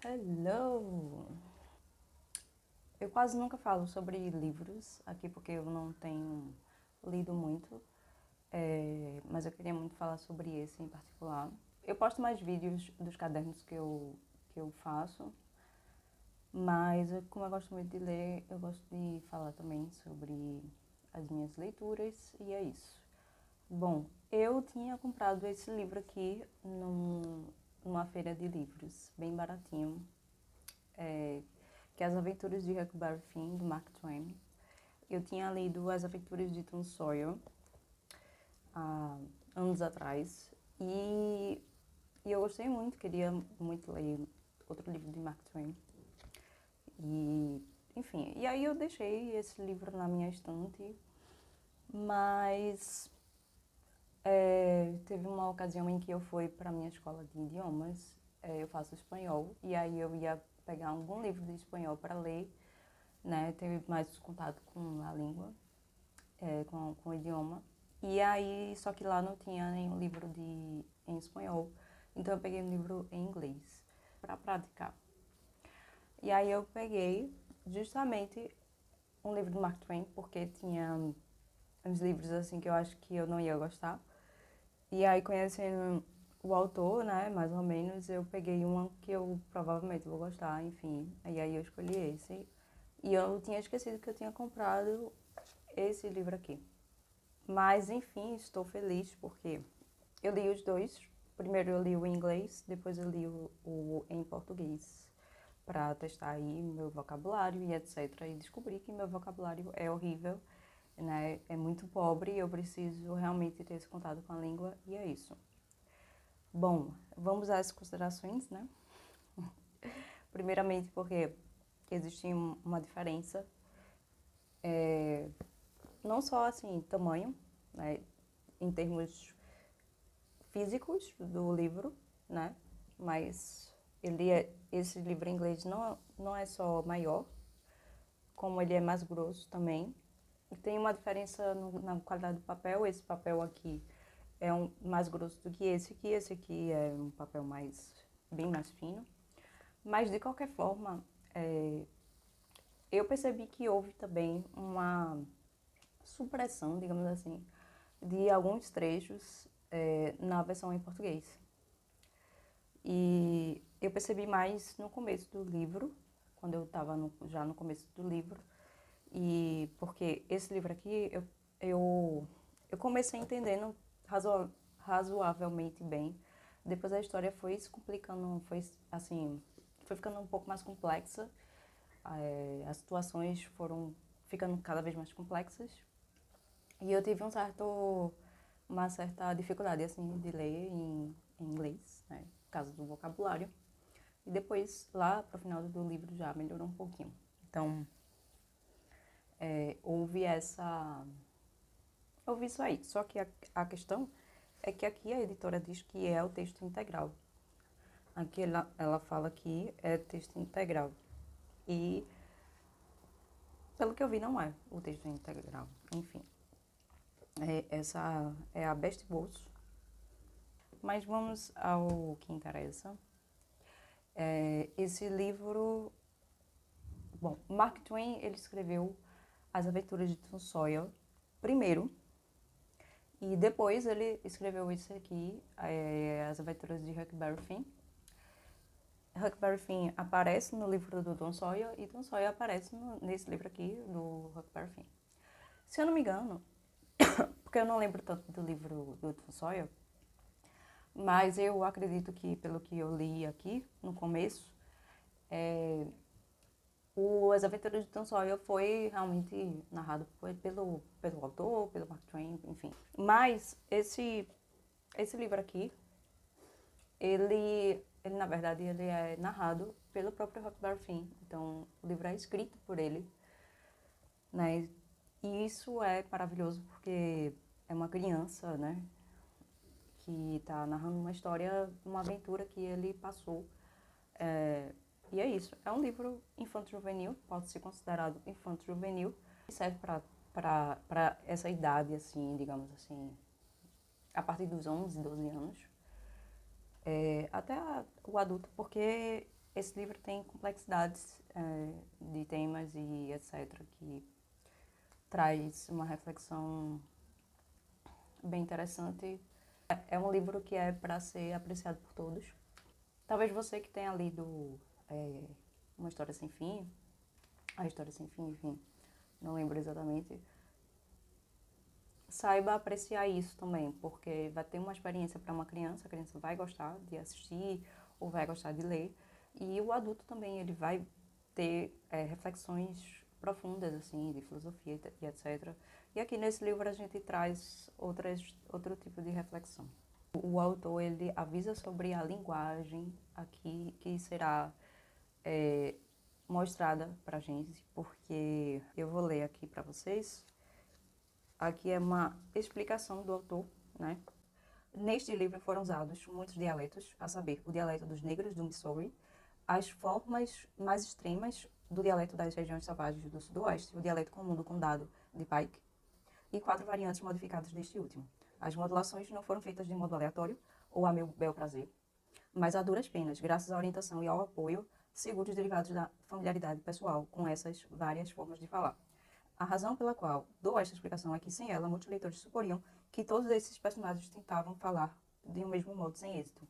Hello! Eu quase nunca falo sobre livros aqui porque eu não tenho lido muito, mas eu queria muito falar sobre esse em particular. Eu posto mais vídeos dos cadernos que eu faço, mas como eu gosto muito de ler, eu gosto de falar também sobre as minhas leituras e é isso. Bom, eu tinha comprado esse livro aqui numa feira de livros, bem baratinho, que é As Aventuras de Huckleberry Finn, do Mark Twain. Eu tinha lido As Aventuras de Tom Sawyer há anos atrás e eu gostei muito, queria muito ler outro livro de Mark Twain. E, enfim, e aí eu deixei esse livro na minha estante, mas teve uma ocasião em que eu fui para a minha escola de idiomas, eu faço espanhol, e aí eu ia pegar algum livro de espanhol para ler, né, ter mais contato com a língua, com o idioma. E aí, só que lá não tinha nenhum livro em espanhol, então eu peguei um livro em inglês para praticar. E aí eu peguei justamente um livro do Mark Twain, porque tinha uns livros assim que eu acho que eu não ia gostar. E aí, conhecendo o autor, né, mais ou menos, eu peguei uma que eu provavelmente vou gostar, enfim. E aí eu escolhi esse. E eu tinha esquecido que eu tinha comprado esse livro aqui. Mas, enfim, estou feliz porque eu li os dois. Primeiro eu li o em inglês, depois eu li o em português, para testar aí meu vocabulário e etc. E descobri que meu vocabulário é horrível, né? É muito pobre e eu preciso realmente ter esse contato com a língua e é isso. Bom, vamos às considerações, né? Primeiramente porque existe uma diferença, não só assim, tamanho, né? Em termos físicos do livro, né? Mas esse livro em inglês não é só maior, como ele é mais grosso também. E tem uma diferença na qualidade do papel. Esse papel aqui é mais grosso do que esse aqui é um papel bem mais fino. Mas de qualquer forma, eu percebi que houve também uma supressão, digamos assim, de alguns trechos na versão em português. E eu percebi mais no começo do livro, quando eu estava já no começo do livro, e porque esse livro aqui eu comecei entendendo razoavelmente bem. Depois a história foi se complicando, foi assim, foi ficando um pouco mais complexa. As situações foram ficando cada vez mais complexas. E eu tive uma certa dificuldade assim de ler em inglês, né, por causa do vocabulário. E depois, lá pro final do livro, já melhorou um pouquinho. Então, houve houve isso aí. Só que a questão é que aqui a editora diz que é o texto integral. Aqui ela fala que é texto integral. E, pelo que eu vi, não é o texto integral. Enfim, essa é a Best Bolso. Mas vamos ao que interessa. Esse livro... Bom, Mark Twain, ele escreveu As Aventuras de Tom Sawyer primeiro, e depois ele escreveu isso aqui, As Aventuras de Huckleberry Finn. Huckleberry Finn aparece no livro do Tom Sawyer e Tom Sawyer aparece nesse livro aqui do Huckleberry Finn. Se eu não me engano, porque eu não lembro tanto do livro do Tom Sawyer, mas eu acredito que, pelo que eu li aqui no começo, As Aventuras de Tom Sawyer foi realmente narrado pelo autor, pelo Mark Twain, enfim. Mas esse livro aqui, ele na verdade ele é narrado pelo próprio Huckleberry Finn. Então o livro é escrito por ele, né? E isso é maravilhoso porque é uma criança, né, que está narrando uma história, uma aventura que ele passou. E é isso. É um livro infanto-juvenil, pode ser considerado infanto-juvenil, e serve para essa idade, assim, digamos assim, a partir dos 11, 12 anos, até o adulto, porque esse livro tem complexidades de temas e etc. que traz uma reflexão bem interessante. É um livro que é para ser apreciado por todos. Talvez você que tenha lido Uma História Sem Fim, A História Sem Fim, enfim, não lembro exatamente, saiba apreciar isso também, porque vai ter uma experiência para uma criança, a criança vai gostar de assistir ou vai gostar de ler, e o adulto também, ele vai ter reflexões profundas, assim, de filosofia e etc. E aqui nesse livro a gente traz outro tipo de reflexão. O autor, ele avisa sobre a linguagem aqui que será mostrada pra gente, porque eu vou ler aqui para vocês. Aqui é uma explicação do autor, né? Neste livro foram usados muitos dialetos, a saber, o dialeto dos negros do Missouri, as formas mais extremas do dialeto das regiões selvagens do Sudoeste, o dialeto comum do condado de Pike, e 4 variantes modificadas deste último. As modulações não foram feitas de modo aleatório ou a meu bel prazer, mas a duras penas, graças à orientação e ao apoio seguros derivados da familiaridade pessoal com essas várias formas de falar. A razão pela qual dou esta explicação é que, sem ela, muitos leitores suporiam que todos esses personagens tentavam falar de um mesmo modo, sem êxito.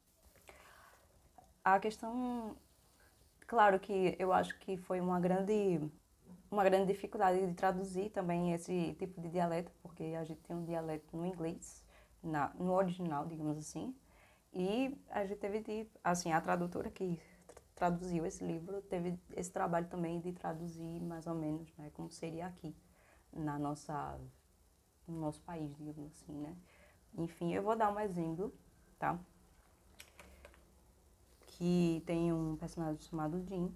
A questão... Claro que eu acho que foi uma grande dificuldade de traduzir também esse tipo de dialeto, porque a gente tem um dialeto no inglês, no original, digamos assim, e a gente teve de, assim, a tradutora que traduziu esse livro teve esse trabalho também de traduzir mais ou menos, né, como seria aqui no nosso país, digamos assim, né. Enfim, eu vou dar um exemplo, tá? Que tem um personagem chamado Jim,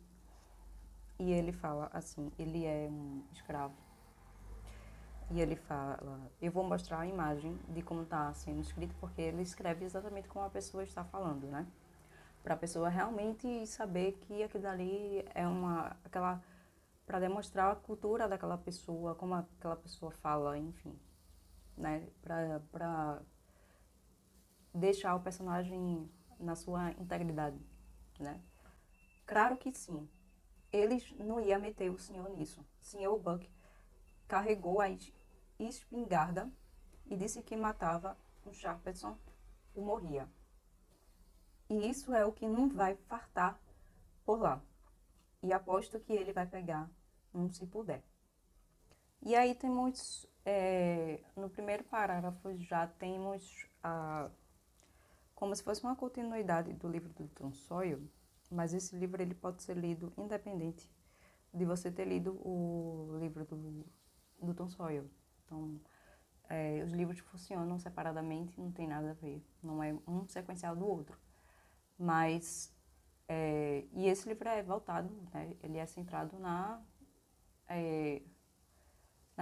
e ele fala assim, ele é um escravo. E ele fala, eu vou mostrar a imagem de como está sendo escrito, porque ele escreve exatamente como a pessoa está falando, né? Para a pessoa realmente saber que aquilo ali é para demonstrar a cultura daquela pessoa, como aquela pessoa fala, enfim, né? Para deixar o personagem na sua integridade, né? Claro que sim. Eles não iam meter o senhor nisso. O senhor Buck carregou a espingarda e disse que matava um Sharpton ou morria. E isso é o que não vai fartar por lá. E aposto que ele vai pegar um se puder. E aí temos, no primeiro parágrafo já temos como se fosse uma continuidade do livro do Tom Sawyer, mas esse livro ele pode ser lido independente de você ter lido o livro do Tom Sawyer. Então, os livros funcionam separadamente, não tem nada a ver, não é um sequencial do outro. Mas, e esse livro é voltado, né, ele é centrado na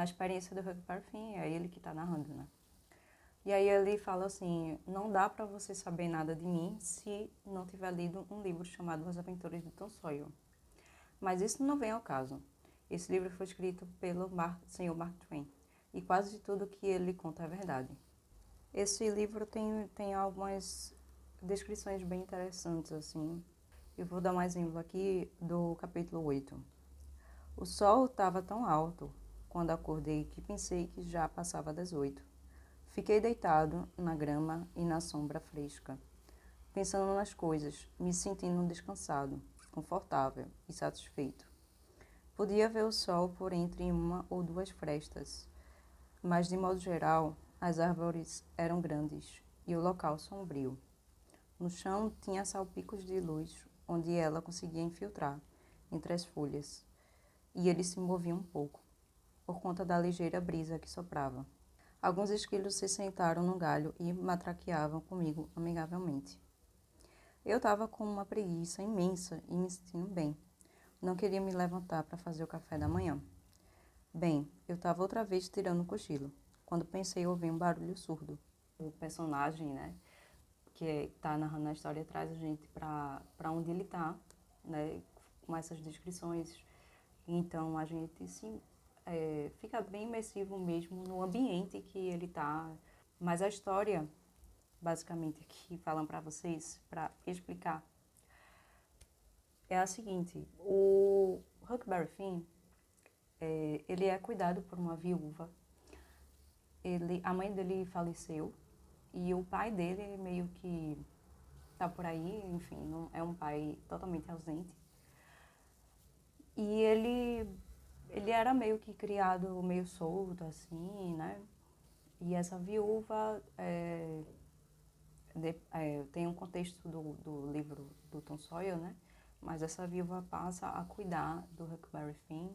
experiência do Huckleberry Finn, é ele que está narrando, né. E aí ele fala assim, não dá para você saber nada de mim se não tiver lido um livro chamado As Aventuras de Tom Sawyer. Mas isso não vem ao caso. Esse livro foi escrito pelo Sr. Mark Twain, e quase tudo que ele conta é verdade. Esse livro tem algumas descrições bem interessantes, assim. Eu vou dar um exemplo aqui do capítulo 8. O sol estava tão alto quando acordei que pensei que já passava das 8. Fiquei deitado na grama e na sombra fresca, pensando nas coisas, me sentindo descansado, confortável e satisfeito. Podia ver o sol por entre uma ou duas frestas, mas de modo geral as árvores eram grandes e o local sombrio. No chão tinha salpicos de luz onde ela conseguia infiltrar entre as folhas, e ele se movia um pouco, por conta da ligeira brisa que soprava. Alguns esquilos se sentaram no galho e matraqueavam comigo amigavelmente. Eu estava com uma preguiça imensa e me sentindo bem. Não queria me levantar para fazer o café da manhã. Bem, eu estava outra vez tirando um cochilo, quando pensei ouvir um barulho surdo. O personagem, né, que está narrando a história, traz a gente para onde ele está, né, com essas descrições. Então a gente fica bem imersivo mesmo no ambiente que ele está. Mas a história, basicamente, que falam para vocês, para explicar, é a seguinte, o Huckleberry Finn, ele é cuidado por uma viúva. A mãe dele faleceu e o pai dele meio que tá por aí, enfim, não, é um pai totalmente ausente. E ele era meio que criado meio solto, assim, né? E essa viúva tem um contexto do livro do Tom Sawyer, né? Mas essa viúva passa a cuidar do Huckleberry Finn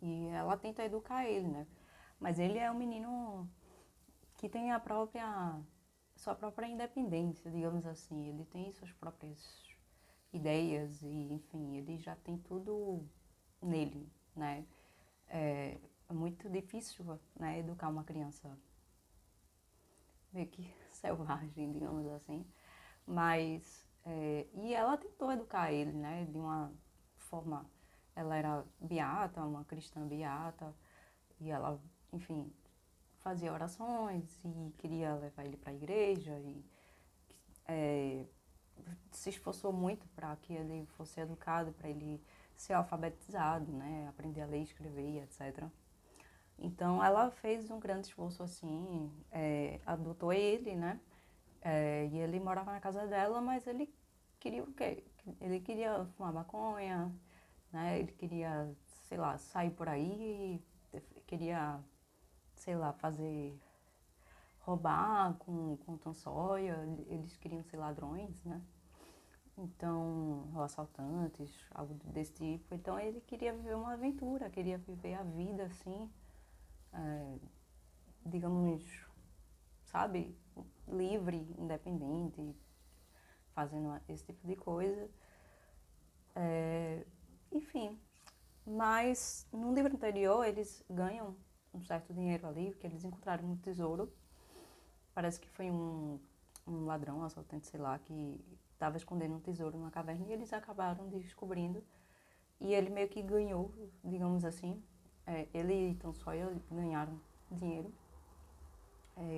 e ela tenta educar ele, né? Mas ele é um menino que tem sua própria independência, digamos assim. Ele tem suas próprias ideias e, enfim, ele já tem tudo nele, né? É muito difícil, né, educar uma criança meio que selvagem, digamos assim. Mas, e ela tentou educar ele, né, de uma forma, ela era beata, uma cristã beata, e ela, enfim, fazia orações e queria levar ele para a igreja e é, se esforçou muito para que ele fosse educado, para ele ser alfabetizado, né, aprender a ler, escrever, etc. Então ela fez um grande esforço assim, adotou ele, né, e ele morava na casa dela, mas ele queria o quê? Ele queria fumar maconha, né, ele queria, sei lá, sair por aí, queria, sei lá, roubar com Tom Sawyer, eles queriam ser ladrões, né? Então, ou assaltantes, algo desse tipo. Então ele queria viver uma aventura, queria viver a vida assim, digamos, sabe, livre, independente, fazendo esse tipo de coisa. Enfim, mas no livro anterior eles ganham um certo dinheiro ali, porque eles encontraram um tesouro. Parece que foi um ladrão, um assaltante, sei lá, que estava escondendo um tesouro numa caverna e eles acabaram descobrindo. E ele meio que ganhou, digamos assim. Ele e Tom Sawyer ganharam dinheiro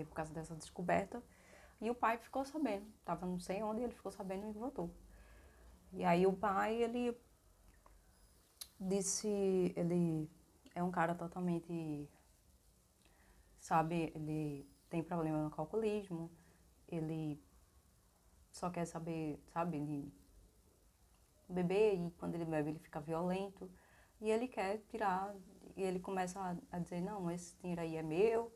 por causa dessa descoberta. E o pai ficou sabendo. Tava não sei onde, ele ficou sabendo e voltou. E aí o pai, ele disse, ele é um cara totalmente, sabe, ele tem problema no alcoolismo, ele só quer saber, sabe, de beber e quando ele bebe ele fica violento. E ele quer tirar, e ele começa a dizer, não, esse dinheiro aí é meu,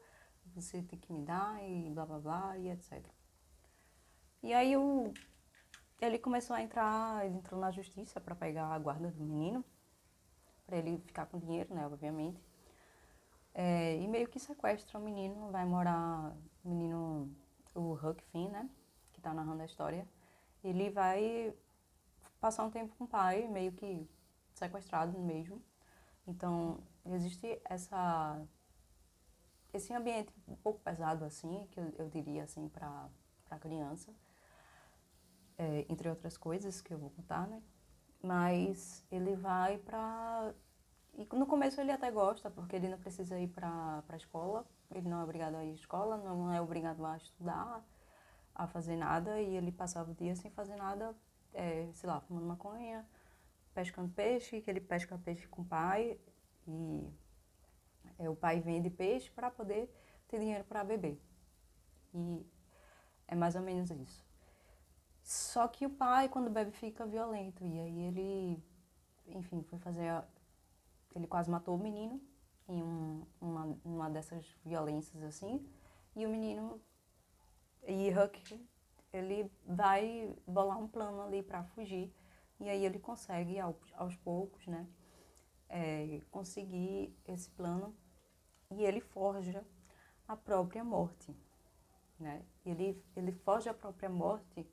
você tem que me dar e blá blá blá e etc. E aí ele começou a entrar, ele entrou na justiça para pegar a guarda do menino, para ele ficar com dinheiro, né, obviamente. E meio que sequestra o menino, vai morar, o menino, o Huck Finn, né, que tá narrando a história, ele vai passar um tempo com o pai, meio que sequestrado mesmo. Então, existe esse ambiente um pouco pesado, assim, que eu diria, assim, para criança, entre outras coisas que eu vou contar, né? Mas ele vai pra... E no começo ele até gosta, porque ele não precisa ir pra escola, ele não é obrigado a ir à escola, não é obrigado a estudar, a fazer nada, e ele passava o dia sem fazer nada, sei lá, fumando maconha, pescando peixe, que ele pesca peixe com o pai, e o pai vende peixe para poder ter dinheiro para beber. E é mais ou menos isso. Só que o pai, quando bebe, fica violento. E aí ele, enfim, foi fazer. Ele quase matou o menino em uma dessas violências assim. E o menino. E Huck, ele vai bolar um plano ali para fugir. E aí ele consegue, aos poucos, né? Conseguir esse plano. E ele forja a própria morte, né? Ele foge à própria morte,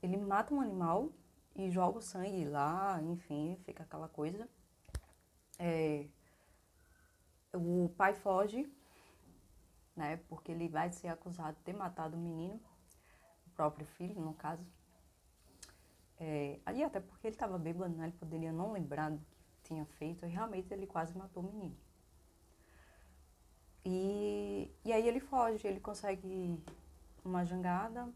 ele mata um animal e joga o sangue lá, enfim, fica aquela coisa. O pai foge, né? Porque ele vai ser acusado de ter matado o menino, o próprio filho, no caso. Ali até porque ele estava bêbado, né? Ele poderia não lembrar do que tinha feito, e realmente ele quase matou o menino. E aí ele foge, ele consegue uma jangada,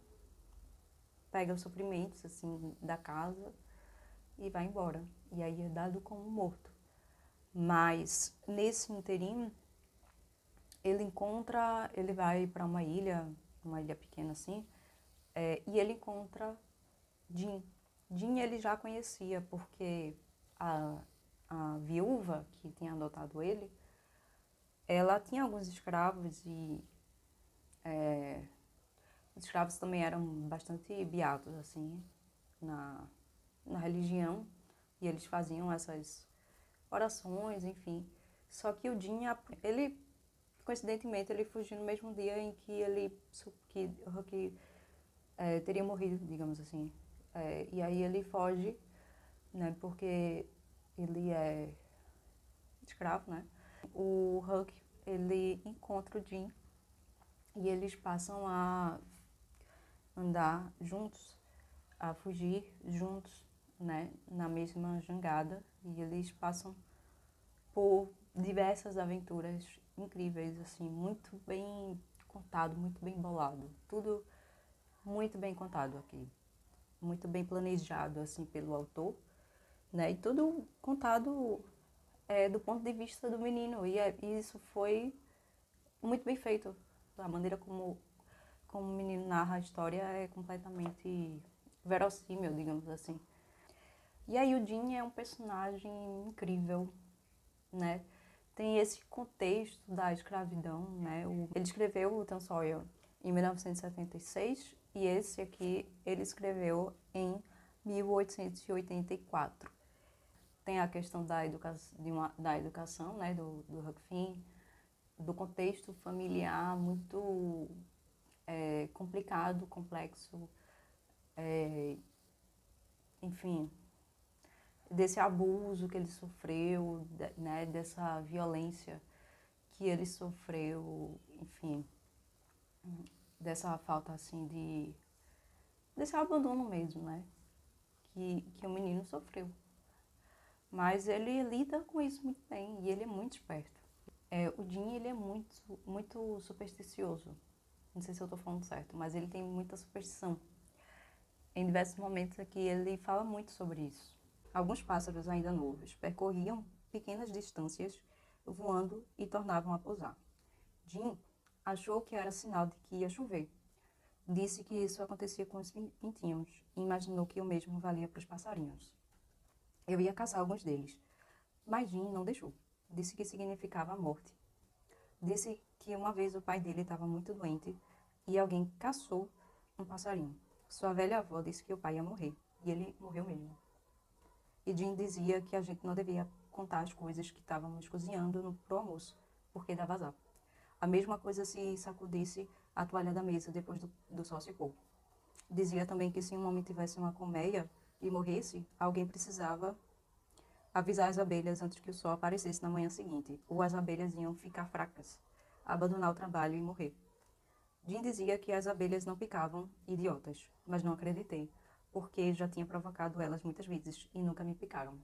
pega os suprimentos, assim, da casa e vai embora. E aí é dado como morto. Mas, nesse inteirinho, ele vai para uma ilha pequena assim, e ele encontra Jim. Jim ele já conhecia, porque a, a viúva que tinha adotado ele, ela tinha alguns escravos e os escravos também eram bastante beatos, assim, na, na religião, e eles faziam essas orações, enfim. Só que o Jim, ele, coincidentemente, ele fugiu no mesmo dia em que que Huck teria morrido, digamos assim. E aí ele foge, né, porque ele é escravo, né? O Huck, ele encontra o Jim e eles passam a andar juntos, a fugir juntos, né, na mesma jangada, e eles passam por diversas aventuras incríveis, assim, muito bem contado, muito bem bolado, tudo muito bem contado aqui, muito bem planejado, assim, pelo autor, né, e tudo contado do ponto de vista do menino, e isso foi muito bem feito, a maneira como o menino narra a história é completamente verossímil, digamos assim. E aí o Jim é um personagem incrível, né? Tem esse contexto da escravidão, né? Ele escreveu o Tom Sawyer em 1976 e esse aqui ele escreveu em 1884. Tem a questão da educação, né? Do Huck Finn, do contexto familiar muito complicado, complexo, enfim, desse abuso que ele sofreu, né, dessa violência que ele sofreu, enfim, dessa falta assim desse abandono mesmo, né, que o menino sofreu. Mas ele lida com isso muito bem e ele é muito esperto. O Jim, ele é muito supersticioso. Não sei se eu estou falando certo, mas ele tem muita superstição. Em diversos momentos aqui ele fala muito sobre isso. Alguns pássaros ainda novos percorriam pequenas distâncias voando e tornavam a pousar. Jim achou que era sinal de que ia chover. Disse que isso acontecia com os pintinhos e imaginou que o mesmo valia para os passarinhos. Eu ia caçar alguns deles, mas Jim não deixou. Disse que significava a morte. Disse que uma vez o pai dele estava muito doente e alguém caçou um passarinho. Sua velha avó disse que o pai ia morrer, e ele morreu mesmo. E Jim dizia que a gente não devia contar as coisas que estávamos cozinhando pro almoço, porque dava azar. A mesma coisa se sacudisse a toalha da mesa depois do sol se pôr. Dizia também que se um homem tivesse uma colmeia e morresse, alguém precisava avisar as abelhas antes que o sol aparecesse na manhã seguinte, ou as abelhas iam ficar fracas, abandonar o trabalho e morrer. Jim dizia que as abelhas não picavam idiotas, mas não acreditei, porque já tinha provocado elas muitas vezes e nunca me picaram.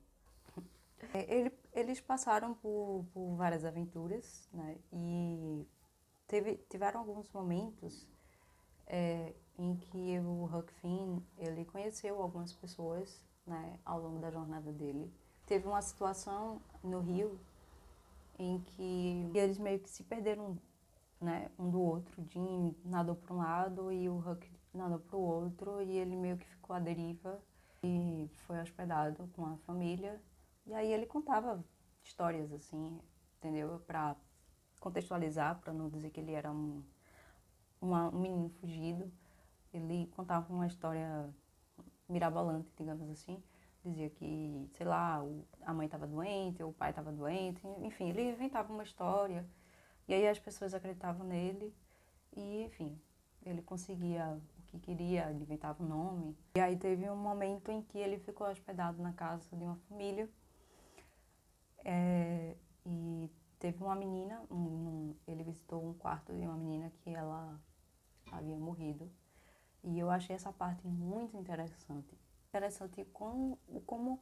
Eles passaram por várias aventuras, né? E tiveram alguns momentos em que o Huck Finn ele conheceu algumas pessoas, né, ao longo da jornada dele. Teve uma situação no Rio em que eles meio que se perderam, né, um do outro. O Jim nadou para um lado e o Huck nadou para o outro, e ele meio que ficou à deriva e foi hospedado com a família. E aí ele contava histórias assim, entendeu? Para contextualizar, para não dizer que ele era um menino fugido. Ele contava uma história mirabolante, digamos assim. Dizia que, sei lá, a mãe estava doente, ou o pai estava doente, enfim, ele inventava uma história. E aí as pessoas acreditavam nele e, enfim, ele conseguia o que queria, ele inventava um nome. E aí teve um momento em que ele ficou hospedado na casa de uma família e teve uma menina, ele visitou um quarto de uma menina que ela havia morrido. E eu achei essa parte muito interessante. Interessante como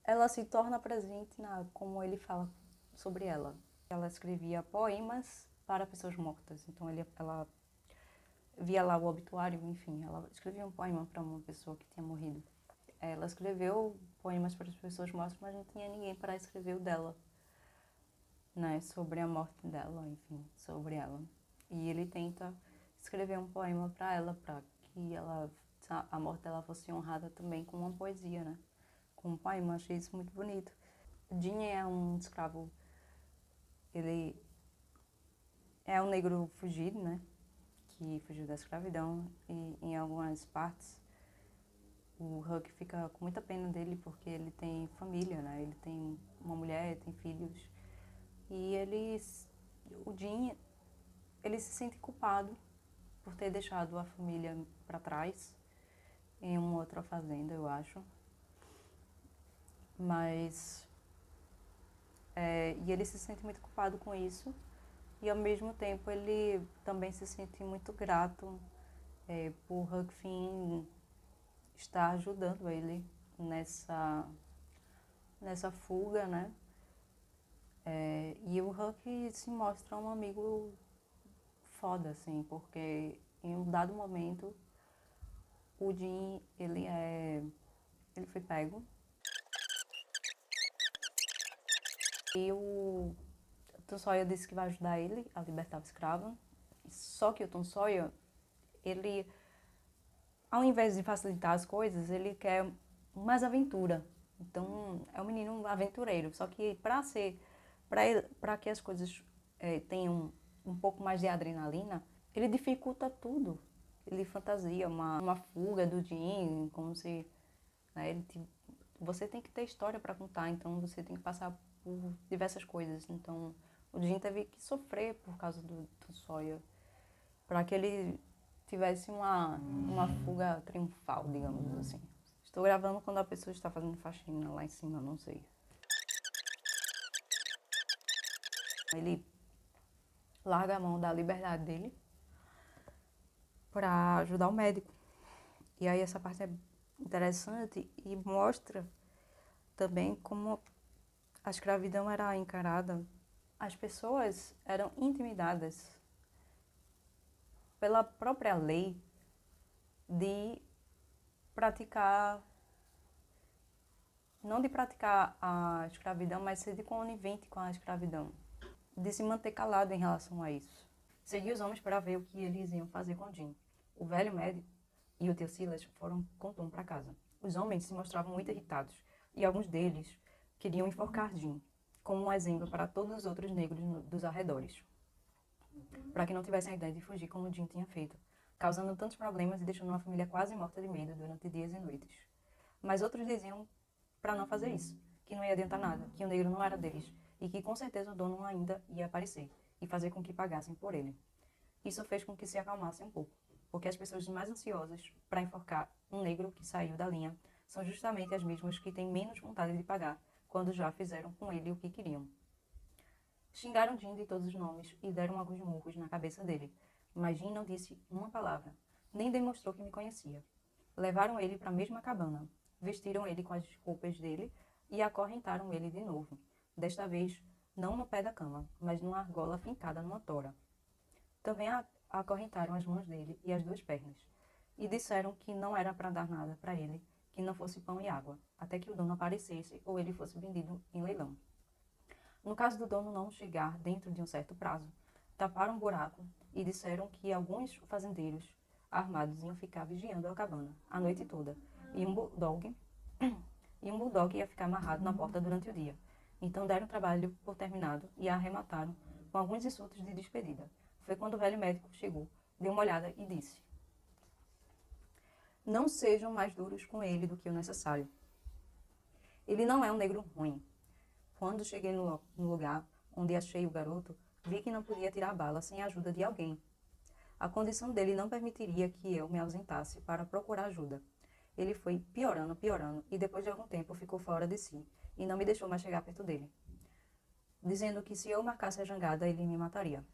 ela se torna presente como ele fala sobre ela. Ela escrevia poemas para pessoas mortas. Então ela via lá o obituário, enfim, ela escrevia um poema para uma pessoa que tinha morrido. Ela escreveu poemas para as pessoas mortas, mas não tinha ninguém para escrever o dela, né, sobre a morte dela, enfim, sobre ela. E ele tenta escrever um poema para ela, para que a morte dela fosse honrada também com uma poesia, né, com um poema. Achei isso muito bonito. Jean é um escravo, ele é um negro fugido, né, que fugiu da escravidão, e em algumas partes o Huck fica com muita pena dele porque ele tem família, né, ele tem uma mulher, tem filhos, e o Jean, ele se sente culpado por ter deixado a família para trás em uma outra fazenda, eu acho. Mas e ele se sente muito culpado com isso, e ao mesmo tempo ele também se sente muito grato por Huck Finn estar ajudando ele nessa fuga, né? E o Huck se mostra um amigo foda, assim, porque em um dado momento o Jean, ele foi pego e o Tom Sawyer disse que vai ajudar ele a libertar o escravo. Só que o Tom Sawyer, ele, ao invés de facilitar as coisas, ele quer mais aventura. Então, é um menino aventureiro. Só que para que as coisas tenham um pouco mais de adrenalina, ele dificulta tudo. Ele fantasia uma fuga do Jim, como se, né, você tem que ter história para contar, então você tem que passar por diversas coisas. Então, o Jim teve que sofrer por causa do Sawyer, para que ele tivesse uma fuga triunfal, digamos assim. Estou gravando quando a pessoa está fazendo faxina lá em cima, não sei. Ele larga a mão da liberdade dele para ajudar o médico. E aí essa parte é interessante e mostra também como a escravidão era encarada. As pessoas eram intimidadas pela própria lei de praticar, não de praticar a escravidão, mas ser de conivente com a escravidão, de se manter calado em relação a isso. Segui os homens para ver o que eles iam fazer com Jim. O velho médico e o tio Silas foram com Tom para casa. Os homens se mostravam muito irritados e alguns deles queriam enforcar Jim, como um exemplo para todos os outros negros dos arredores, para que não tivessem a ideia de fugir como Jim tinha feito, causando tantos problemas e deixando uma família quase morta de medo durante dias e noites. Mas outros diziam para não fazer isso, que não ia adiantar nada, que o negro não era deles e que com certeza o dono ainda ia aparecer e fazer com que pagassem por ele. Isso fez com que se acalmassem um pouco, porque as pessoas mais ansiosas para enforcar um negro que saiu da linha são justamente as mesmas que têm menos vontade de pagar quando já fizeram com ele o que queriam. Xingaram Jim de todos os nomes e deram alguns murros na cabeça dele, mas Jim não disse uma palavra, nem demonstrou que me conhecia. Levaram ele para a mesma cabana, vestiram ele com as roupas dele e acorrentaram ele de novo, desta vez não no pé da cama, mas numa argola fincada numa tora. Também acorrentaram as mãos dele e as duas pernas, e disseram que não era para dar nada para ele, que não fosse pão e água, até que o dono aparecesse ou ele fosse vendido em leilão. No caso do dono não chegar dentro de um certo prazo, taparam um buraco e disseram que alguns fazendeiros armados iam ficar vigiando a cabana a noite toda, e um bulldog ia ficar amarrado na porta durante o dia. Então deram o trabalho por terminado e a arremataram com alguns insultos de despedida. Foi quando o velho médico chegou, deu uma olhada e disse: "Não sejam mais duros com ele do que o necessário. Ele não é um negro ruim. Quando cheguei no lugar onde achei o garoto, vi que não podia tirar a bala sem a ajuda de alguém. A condição dele não permitiria que eu me ausentasse para procurar ajuda. Ele foi piorando, piorando, e depois de algum tempo ficou fora de si, e não me deixou mais chegar perto dele, dizendo que se eu marcasse a jangada, ele me mataria.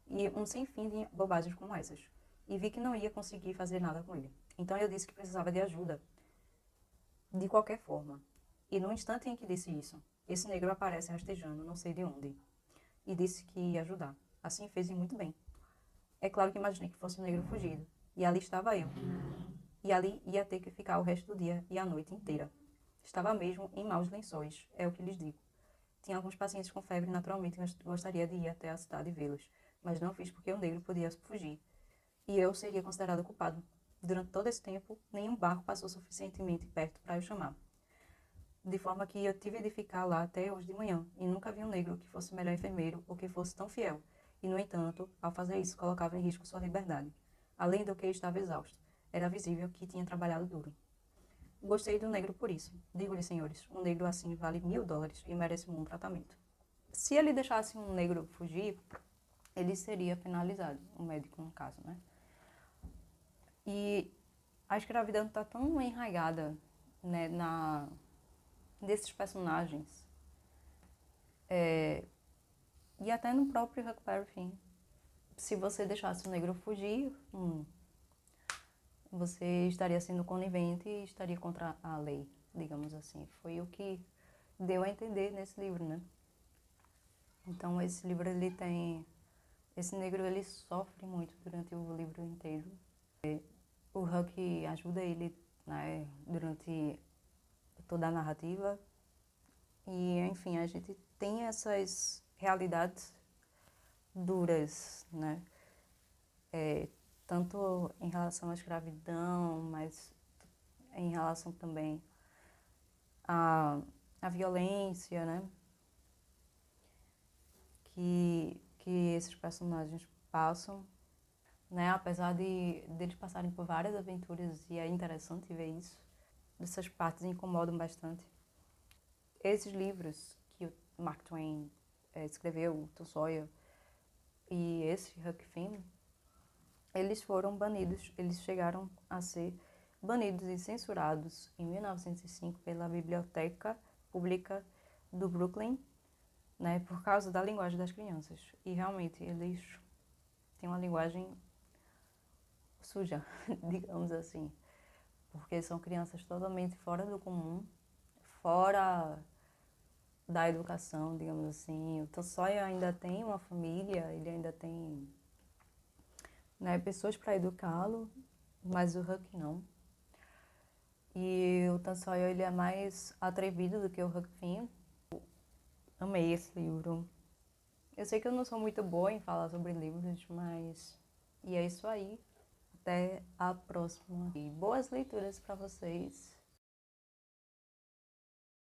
E um sem fim de bobagens como essas. E vi que não ia conseguir fazer nada com ele. Então eu disse que precisava de ajuda, de qualquer forma. E no instante em que disse isso, esse negro aparece rastejando, não sei de onde, e disse que ia ajudar. Assim fez e muito bem. É claro que imaginei que fosse um negro fugido. E ali estava eu. E ali ia ter que ficar o resto do dia e a noite inteira. Estava mesmo em maus lençóis, é o que lhes digo. Tinha alguns pacientes com febre e naturalmente gostaria de ir até a cidade e vê-los, mas não fiz porque o negro podia fugir. E eu seria considerado culpado. Durante todo esse tempo, nenhum barco passou suficientemente perto para eu chamar. De forma que eu tive de ficar lá até hoje de manhã, e nunca vi um negro que fosse o melhor enfermeiro ou que fosse tão fiel. E, no entanto, ao fazer isso, colocava em risco sua liberdade. Além do que, estava exausto. Era visível que tinha trabalhado duro. Gostei do negro por isso. Digo-lhe, senhores, um negro assim vale $1000 e merece um bom tratamento. Se ele deixasse um negro fugir, ele seria penalizado, o médico no caso, né? E a escravidão está tão enraizada, né, desses personagens, e até no próprio Huckleberry Finn. Se você deixasse o negro fugir, você estaria sendo conivente e estaria contra a lei, digamos assim. Foi o que deu a entender nesse livro, né? Então esse livro ele tem, esse negro ele sofre muito durante o livro inteiro. O Huck ajuda ele, né, durante toda a narrativa e enfim a gente tem essas realidades duras, né? Tanto em relação à escravidão, mas em relação também à violência, né? Que esses personagens passam, né? Apesar de deles passarem por várias aventuras e é interessante ver isso, essas partes incomodam bastante. Esses livros que o Mark Twain escreveu, o Tom Sawyer e esse Huck Finn, eles foram banidos, eles chegaram a ser banidos e censurados em 1905 pela Biblioteca Pública do Brooklyn, né, por causa da linguagem das crianças. E realmente eles têm uma linguagem suja, digamos assim, porque são crianças totalmente fora do comum, fora da educação, digamos assim. O Tom Sawyer ainda tem uma família, ele ainda tem, né, pessoas para educá-lo, mas o Huck não. E o Tom Sawyer ele é mais atrevido do que o Huck Finn. Amei esse livro. Eu sei que eu não sou muito boa em falar sobre livros, mas... E é isso aí. Até a próxima. E boas leituras para vocês.